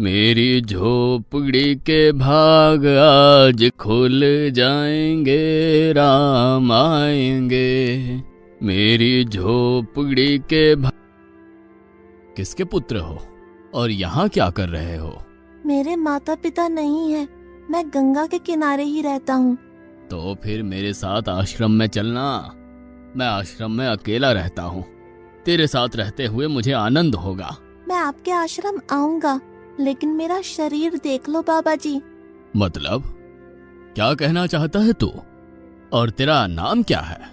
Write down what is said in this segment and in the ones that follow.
मेरी झोपड़ी के भाग आज खुल जाएंगे, राम आएंगे। मेरी झोपड़ी के भाग। किसके पुत्र हो और यहाँ क्या कर रहे हो? मेरे माता पिता नहीं है, मैं गंगा के किनारे ही रहता हूँ। तो फिर मेरे साथ आश्रम में चलना। मैं आश्रम में अकेला रहता हूँ, तेरे साथ रहते हुए मुझे आनंद होगा। मैं आपके आश्रम आऊंगा, लेकिन मेरा शरीर देख लो बाबा जी। मतलब क्या कहना चाहता है तू? और तेरा नाम क्या है?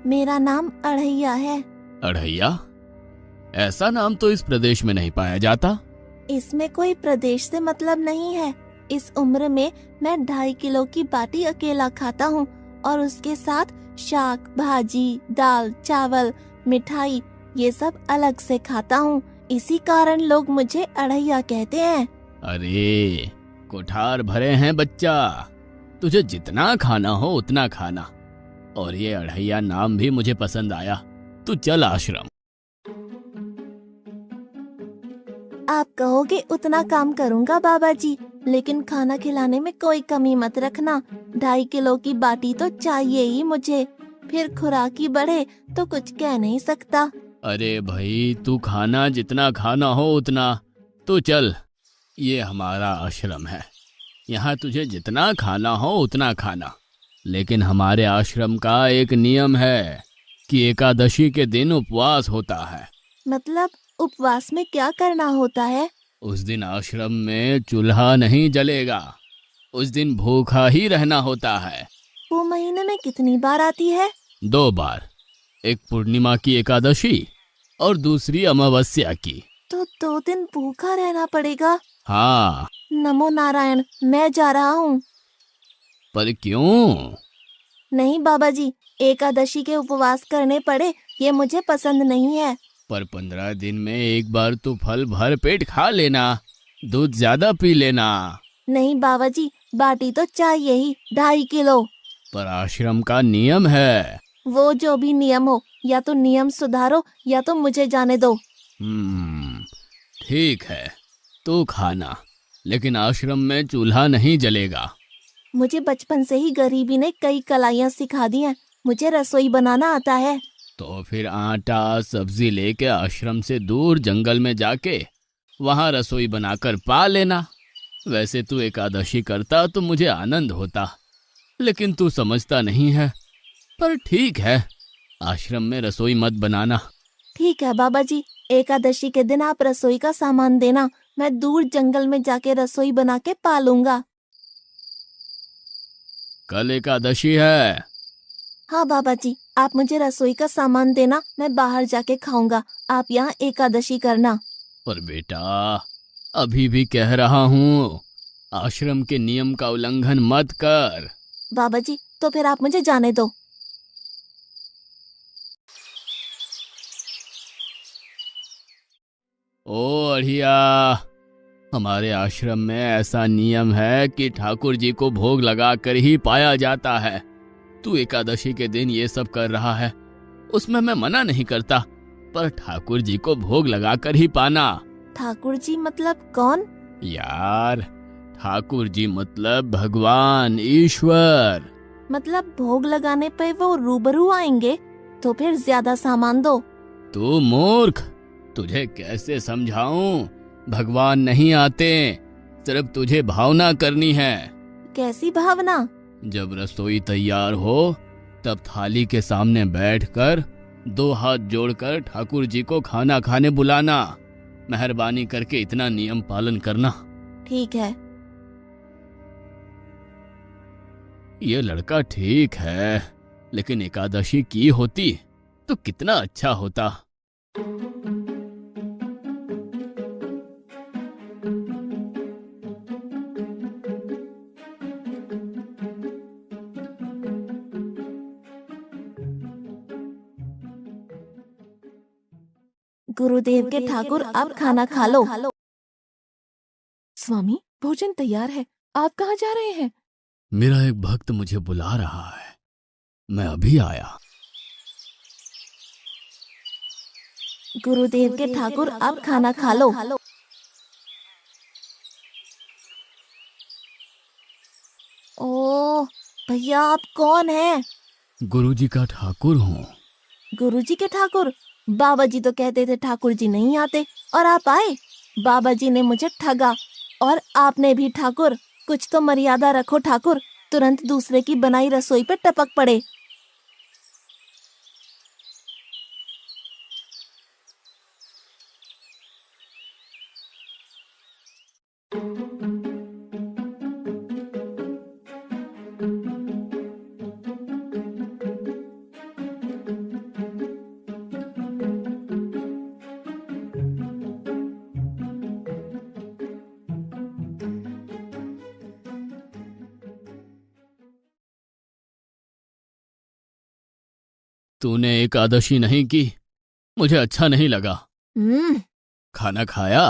मेरा नाम अढ़ैया है। अढ़ैया? ऐसा नाम तो इस प्रदेश में नहीं पाया जाता। इसमें कोई प्रदेश से मतलब नहीं है। इस उम्र में मैं 2.5 किलो की बाटी अकेला खाता हूँ और उसके साथ शाक, भाजी, दाल, चावल, मिठाई ये सब अलग से खाता हूँ। इसी कारण लोग मुझे अढ़ैया कहते हैं। अरे कोठार भरे हैं बच्चा, तुझे जितना खाना हो उतना खाना। और ये अढ़ैया नाम भी मुझे पसंद आया। तू चल आश्रम। आप कहोगे उतना काम करूँगा बाबा जी, लेकिन खाना खिलाने में कोई कमी मत रखना। 2.5 किलो की बाटी तो चाहिए ही मुझे, फिर खुराकी बढ़े तो कुछ कह नहीं सकता। अरे भाई, तू खाना जितना खाना हो उतना। तो चल, ये हमारा आश्रम है, यहाँ तुझे जितना खाना हो उतना खाना। लेकिन हमारे आश्रम का एक नियम है कि एकादशी के दिन उपवास होता है। मतलब उपवास में क्या करना होता है? उस दिन आश्रम में चूल्हा नहीं जलेगा, उस दिन भूखा ही रहना होता है। वो महीने में कितनी बार आती है? 2 बार, एक पूर्णिमा की एकादशी और दूसरी अमावस्या की। तो 2 दिन भूखा रहना पड़ेगा। हाँ। नमो नारायण, मैं जा रहा हूँ। पर क्यों? नहीं बाबा जी, एकादशी के उपवास करने पड़े ये मुझे पसंद नहीं है। पर 15 दिन में एक बार तो फल भर पेट खा लेना, दूध ज्यादा पी लेना। नहीं बाबा जी, बाटी तो चाहिए ही 2.5 किलो। पर आश्रम का नियम है। वो जो भी नियम हो, या तो नियम सुधारो या तो मुझे जाने दो। ठीक है, तू खाना, लेकिन आश्रम में चूल्हा नहीं जलेगा। मुझे बचपन से ही गरीबी ने कई कलाइयाँ सिखा दी हैं। मुझे रसोई बनाना आता है। तो फिर आटा सब्जी लेके आश्रम से दूर जंगल में जाके वहां रसोई बनाकर पा लेना। वैसे तू एकादशी करता तो मुझे आनंद होता, लेकिन तू समझता नहीं है। पर ठीक है, आश्रम में रसोई मत बनाना। ठीक है बाबा जी, एकादशी के दिन आप रसोई का सामान देना, मैं दूर जंगल में जाके रसोई बना के पालूंगा। कल एकादशी है। हाँ बाबा जी, आप मुझे रसोई का सामान देना, मैं बाहर जाके खाऊंगा। आप यहाँ एकादशी करना। पर बेटा, अभी भी कह रहा हूँ, आश्रम के नियम का उल्लंघन मत कर। बाबा जी, तो फिर आप मुझे जाने दो। ओ अढ़िया, हमारे आश्रम में ऐसा नियम है कि ठाकुर जी को भोग लगाकर ही पाया जाता है। तू एकादशी के दिन ये सब कर रहा है, उसमें मैं मना नहीं करता, पर ठाकुर जी को भोग लगाकर ही पाना। ठाकुर जी मतलब कौन? यार, ठाकुर जी मतलब भगवान ईश्वर। मतलब भोग लगाने पे वो रूबरू आएंगे? तो फिर ज्यादा सामान दो। तू मूर्ख, तुझे कैसे समझाऊं? भगवान नहीं आते, सिर्फ तुझे भावना करनी है। कैसी भावना? जब रसोई तैयार हो तब थाली के सामने बैठकर 2 हाथ जोड़कर ठाकुर जी को खाना खाने बुलाना। मेहरबानी करके इतना नियम पालन करना। ठीक है। ये लड़का ठीक है, लेकिन एकादशी की होती तो कितना अच्छा होता। गुरुदेव के ठाकुर, आप खाना खा लो। स्वामी, भोजन तैयार है, आप कहाँ जा रहे हैं? मेरा एक भक्त मुझे बुला रहा है, मैं अभी आया। गुरुदेव के ठाकुर, आप खाना खा लो। ओह, भैया आप कौन हैं? गुरुजी का ठाकुर हूँ। गुरुजी के ठाकुर? बाबा जी तो कहते थे ठाकुर जी नहीं आते और आप आए। बाबा जी ने मुझे ठगा और आपने भी ठाकुर। कुछ तो मर्यादा रखो ठाकुर, तुरंत दूसरे की बनाई रसोई पे टपक पड़े। तूने एकादशी नहीं की, मुझे अच्छा नहीं लगा। हम्म, खाना खाया?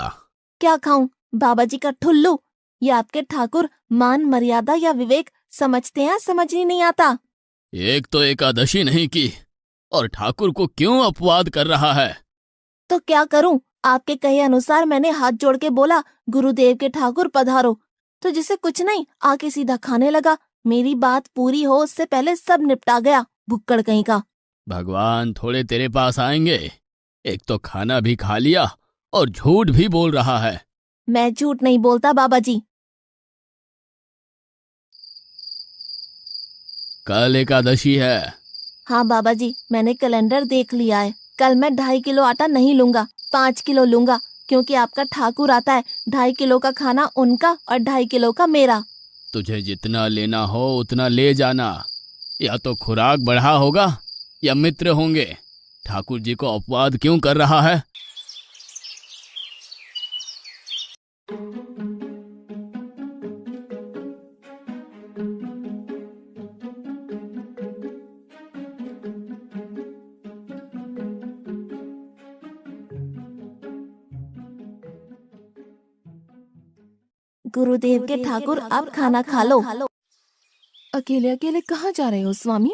क्या खाऊं? बाबा जी का ठुल्लू। ये आपके ठाकुर मान मर्यादा या विवेक समझते हैं, समझ ही नहीं आता। एक तो एकादशी नहीं की और ठाकुर को क्यों अपवाद कर रहा है? तो क्या करूं? आपके कहे अनुसार मैंने हाथ जोड़ के बोला, गुरुदेव के ठाकुर पधारो, तो जिसे कुछ नहीं आके सीधा खाने लगा। मेरी बात पूरी हो उससे पहले सब निपटा गया, भुक्कड़ कहीं का। भगवान थोड़े तेरे पास आएंगे। एक तो खाना भी खा लिया और झूठ भी बोल रहा है। मैं झूठ नहीं बोलता बाबा जी। कल एकादशी है। हाँ बाबा जी, मैंने कैलेंडर देख लिया है। कल मैं 2.5 किलो आटा नहीं लूंगा, 5 किलो लूंगा, क्योंकि आपका ठाकुर आता है। 2.5 किलो का खाना उनका और 2.5 किलो का मेरा। तुझे जितना लेना हो उतना ले जाना। या तो खुराक बढ़ा होगा या मित्र होंगे। ठाकुर जी को अपवाद क्यों कर रहा है? गुरुदेव के ठाकुर आप खाना खा लो। अकेले अकेले कहाँ जा रहे हो स्वामी?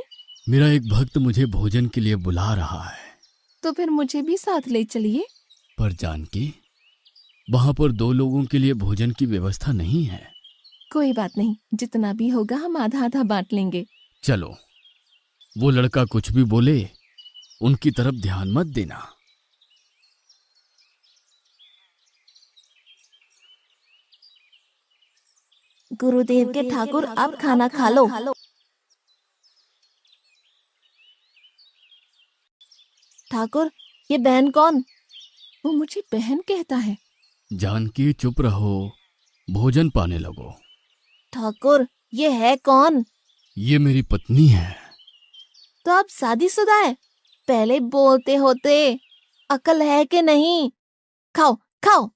मेरा एक भक्त मुझे भोजन के लिए बुला रहा है। तो फिर मुझे भी साथ ले चलिए। पर जानकी, वहां पर 2 लोगों के लिए भोजन की व्यवस्था नहीं है। कोई बात नहीं, जितना भी होगा हम आधा आधा बांट लेंगे। चलो, वो लड़का कुछ भी बोले उनकी तरफ ध्यान मत देना। गुरुदेव के ठाकुर आप खाना खा लो। ठाकुर, ये बहन कौन? वो मुझे बहन कहता है। जानकी चुप रहो, भोजन पाने लगो। ठाकुर, ये है कौन? ये मेरी पत्नी है। तो आप शादीशुदा है? पहले बोलते होते। अकल है कि नहीं? खाओ खाओ।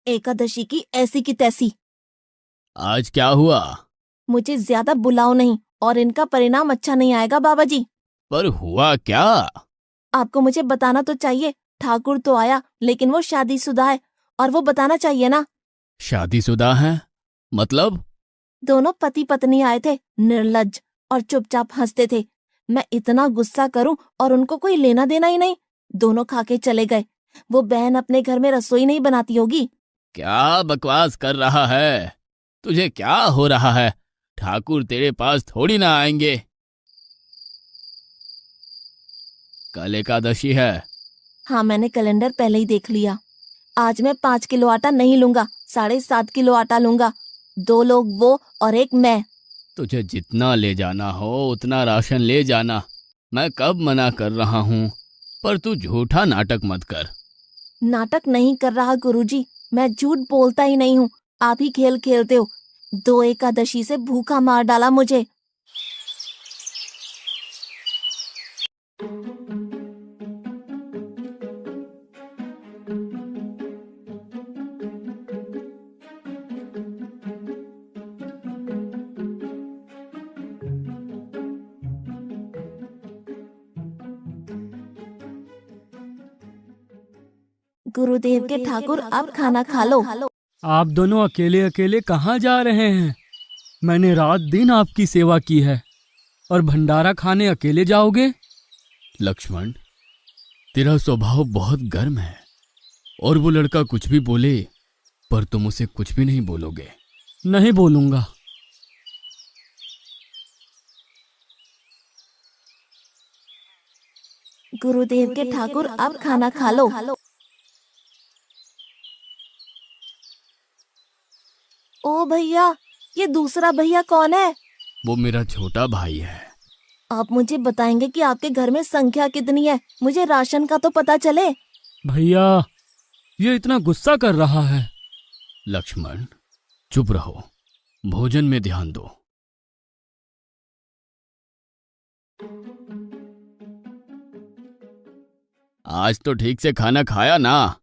एकादशी की ऐसी की तैसी। आज क्या हुआ? मुझे ज्यादा बुलाओ नहीं और इनका परिणाम अच्छा नहीं आएगा बाबा जी। पर हुआ क्या? आपको मुझे बताना तो चाहिए। ठाकुर तो आया लेकिन वो शादीशुदा है और वो बताना चाहिए ना। शादीशुदा है? मतलब? दोनों पति पत्नी आए थे, निर्लज्ज, और चुपचाप हंसते थे। मैं इतना गुस्सा करूं और उनको कोई लेना देना ही नहीं। दोनों खा के चले गए। वो बहन अपने घर में रसोई नहीं बनाती होगी। क्या बकवास कर रहा है? तुझे क्या हो रहा है? ठाकुर तेरे पास थोड़ी ना आएंगे। कल एकादशी है। हाँ, मैंने कैलेंडर पहले ही देख लिया। आज मैं 5 किलो आटा नहीं लूंगा, 7.5 किलो आटा लूंगा। 2 लोग वो और एक मैं। तुझे जितना ले जाना हो उतना राशन ले जाना। मैं कब मना कर रहा हूँ, पर तू झूठा नाटक मत कर। नाटक नहीं कर रहा गुरुजी, मैं झूठ बोलता ही नहीं हूँ। आप ही खेल खेलते हो। 2 एकादशी से भूखा मार डाला मुझे। गुरुदेव के ठाकुर आप खाना खा लो। आप दोनों अकेले अकेले कहाँ जा रहे हैं? मैंने रात दिन आपकी सेवा की है और भंडारा खाने अकेले जाओगे? लक्ष्मण, तेरा स्वभाव बहुत गर्म है और वो लड़का कुछ भी बोले पर तुम उसे कुछ भी नहीं बोलोगे। नहीं बोलूंगा। गुरुदेव के ठाकुर, अब खाना खा लो। ओ भैया, ये दूसरा भैया कौन है? वो मेरा छोटा भाई है। आप मुझे बताएंगे कि आपके घर में संख्या कितनी है? मुझे राशन का तो पता चले। भैया, ये इतना गुस्सा कर रहा है। लक्ष्मण, चुप रहो, भोजन में ध्यान दो। आज तो ठीक से खाना खाया ना?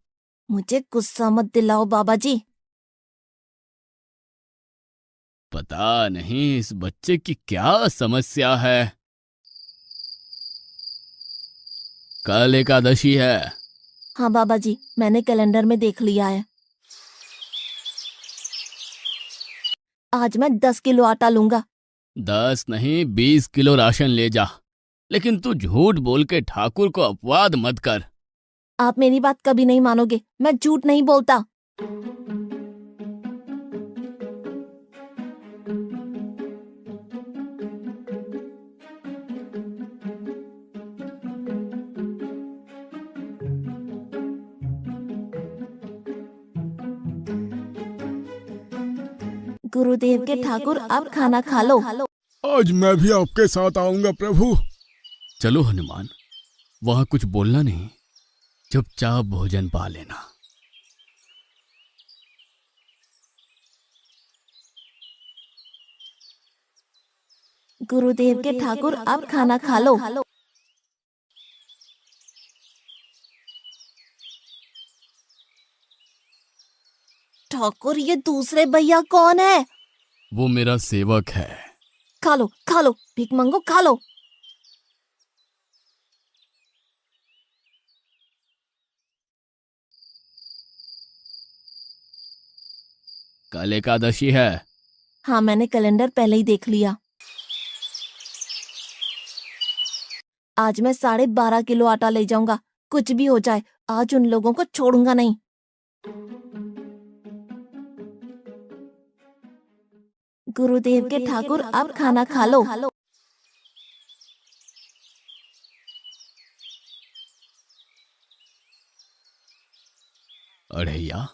मुझे गुस्सा मत दिलाओ बाबा जी। पता नहीं इस बच्चे की क्या समस्या है। कल एकादशी है। हाँ बाबा जी, मैंने कैलेंडर में देख लिया है। आज मैं 10 किलो आटा लूंगा। 10 नहीं 20 किलो राशन ले जा, लेकिन तू झूठ बोल के ठाकुर को अपवाद मत कर। आप मेरी बात कभी नहीं मानोगे, मैं झूठ नहीं बोलता। गुरुदेव के ठाकुर, अब खाना खा लो। आज मैं भी आपके साथ आऊंगा प्रभु। चलो हनुमान, वहां कुछ बोलना नहीं, चुपचाप भोजन पा लेना। गुरुदेव के ठाकुर, अब खाना खा लो। ठाकुर, ये दूसरे भैया कौन है? वो मेरा सेवक है। खा लो खा लो, भीख मंगो, खा लो। कल एकादशी है। हाँ, मैंने कैलेंडर पहले ही देख लिया। आज मैं 12.5 किलो आटा ले जाऊंगा। कुछ भी हो जाए, आज उन लोगों को छोड़ूंगा नहीं। गुरुदेव के ठाकुर, अब खाना खा लो। अढ़ैया,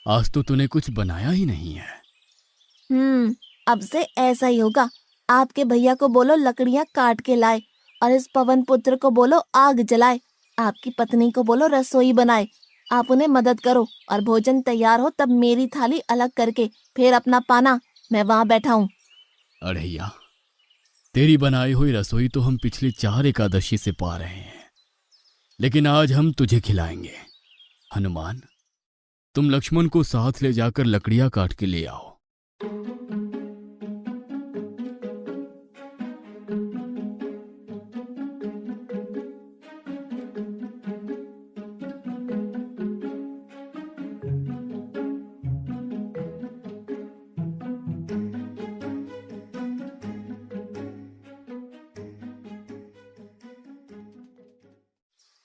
आज तो तूने कुछ बनाया ही नहीं है। अब से ऐसा ही होगा। आपके भैया को बोलो लकड़ियां काट के लाए, और इस पवन पुत्र को बोलो आग जलाए। आपकी पत्नी को बोलो रसोई बनाए। आप उन्हें मदद करो, और भोजन तैयार हो तब मेरी थाली अलग करके फिर अपना पाना, मैं वहां बैठा हूँ। अढ़ैया, तेरी बनाई हुई रसोई तो हम पिछली 4 एकादशी से पा रहे हैं, लेकिन आज हम तुझे खिलाएंगे। हनुमान, तुम लक्ष्मण को साथ ले जाकर लकड़ियां काट के ले आओ।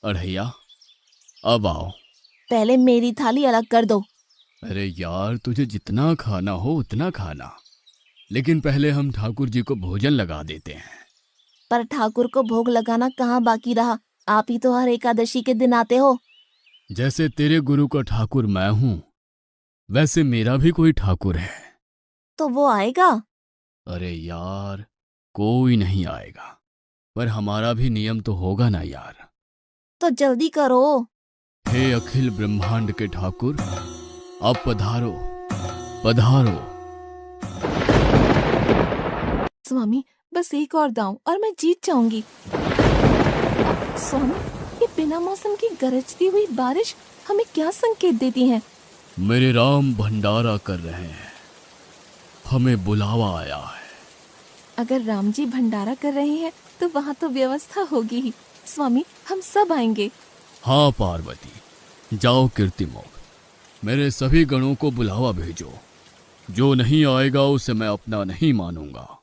अढ़ैया, अब आओ। पहले मेरी थाली अलग कर दो। अरे यार, तुझे जितना खाना हो उतना खाना, लेकिन पहले हम ठाकुर जी को भोजन लगा देते हैं। पर ठाकुर को भोग लगाना कहाँ बाकी रहा? आप ही तो हर एकादशी के दिन आते हो। जैसे तेरे गुरु का ठाकुर मैं हूं, वैसे मेरा भी कोई ठाकुर है। तो वो आएगा? अरे यार, कोई नहीं आएगा, पर हमारा भी नियम तो होगा ना यार। तो जल्दी करो। हे अखिल ब्रह्मांड के ठाकुर, अब पधारो पधारो। स्वामी, बस एक और दांव और मैं जीत जाऊंगी। स्वामी, ये बिना मौसम की गरजती हुई बारिश हमें क्या संकेत देती है? मेरे राम भंडारा कर रहे हैं, हमें बुलावा आया है। अगर राम जी भंडारा कर रहे हैं तो वहाँ तो व्यवस्था होगी ही। स्वामी, हम सब आएंगे। हाँ पार्वती, जाओ कीर्तिमुख, मेरे सभी गणों को बुलावा भेजो। जो नहीं आएगा उसे मैं अपना नहीं मानूंगा।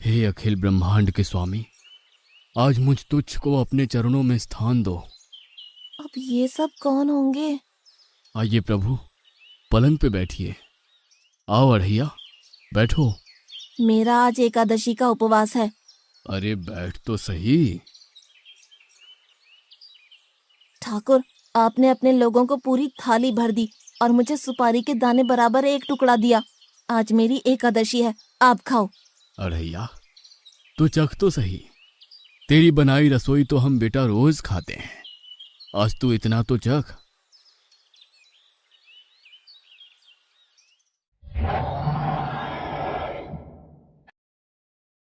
हे अखिल ब्रह्मांड के स्वामी, आज मुझ तुच्छ को अपने चरणों में स्थान दो। अब ये सब कौन होंगे? आइए प्रभु, पलंग पे बैठिए। आओ अढ़ैया, बैठो। मेरा आज एकादशी का उपवास है। अरे बैठ तो सही। ठाकुर, आपने अपने लोगों को पूरी थाली भर दी और मुझे सुपारी के दाने बराबर एक टुकड़ा दिया। आज मेरी एकादशी है, आप खाओ। अढ़ैया, तू चख तो सही। तेरी बनाई रसोई तो हम बेटा रोज खाते हैं, आज तू इतना तो चख।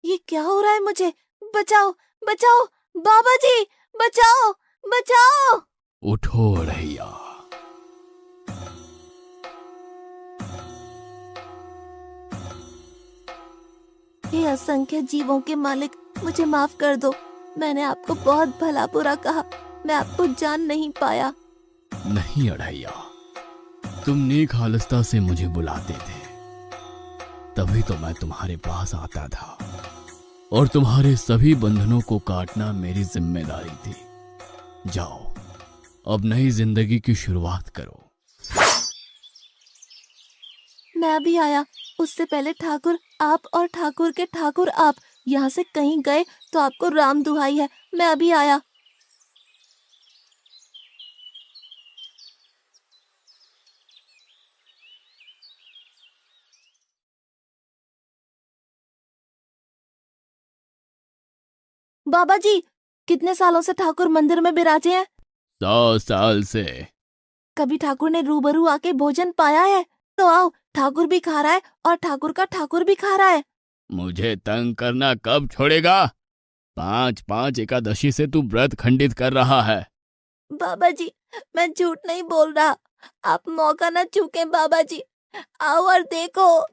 ये क्या हो रहा है मुझे? बचाओ बचाओ, बाबा जी बचाओ बचाओ। उठो अढ़ैया। हे असंख्य जीवों के मालिक, मुझे माफ कर दो। मैंने आपको बहुत भला बुरा कहा, मैं आपको जान नहीं पाया। नहीं अढ़ैया, तुम नेक हालस्ता से मुझे बुलाते थे, तभी तो मैं तुम्हारे पास आता था, और तुम्हारे सभी बंधनों को काटना मेरी जिम्मेदारी थी। जाओ, अब नई जिंदगी की शुरुआत करो। मैं भी आया। उससे पहले ठाकुर आप और ठाकुर के ठाकुर आप यहाँ से कहीं गए तो आपको राम दुहाई है, मैं अभी आया। बाबा जी, कितने सालों से ठाकुर मंदिर में बिराजे हैं? 100 साल से। कभी ठाकुर ने रूबरू आके भोजन पाया है? तो आओ, ठाकुर भी खा रहा है और ठाकुर का ठाकुर भी खा रहा है। मुझे तंग करना कब छोड़ेगा? 5-5 एकादशी से तू व्रत खंडित कर रहा है। बाबा जी, मैं झूठ नहीं बोल रहा, आप मौका न चूकें बाबा जी। आओ और देखो।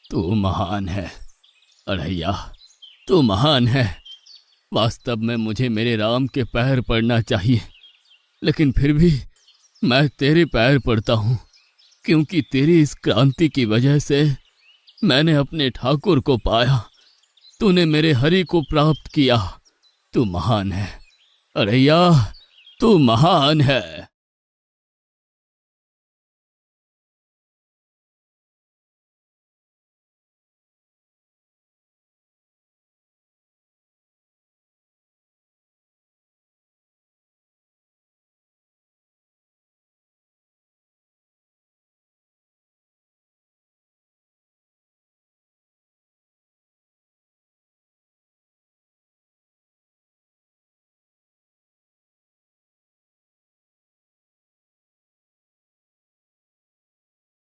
तू महान है अढ़ैया, तू महान है। वास्तव में मुझे मेरे राम के पैर पड़ना चाहिए, लेकिन फिर भी मैं तेरे पैर पड़ता हूँ, क्योंकि तेरी इस क्रांति की वजह से मैंने अपने ठाकुर को पाया। तूने मेरे हरि को प्राप्त किया। तू महान है अढ़ैया, तू महान है।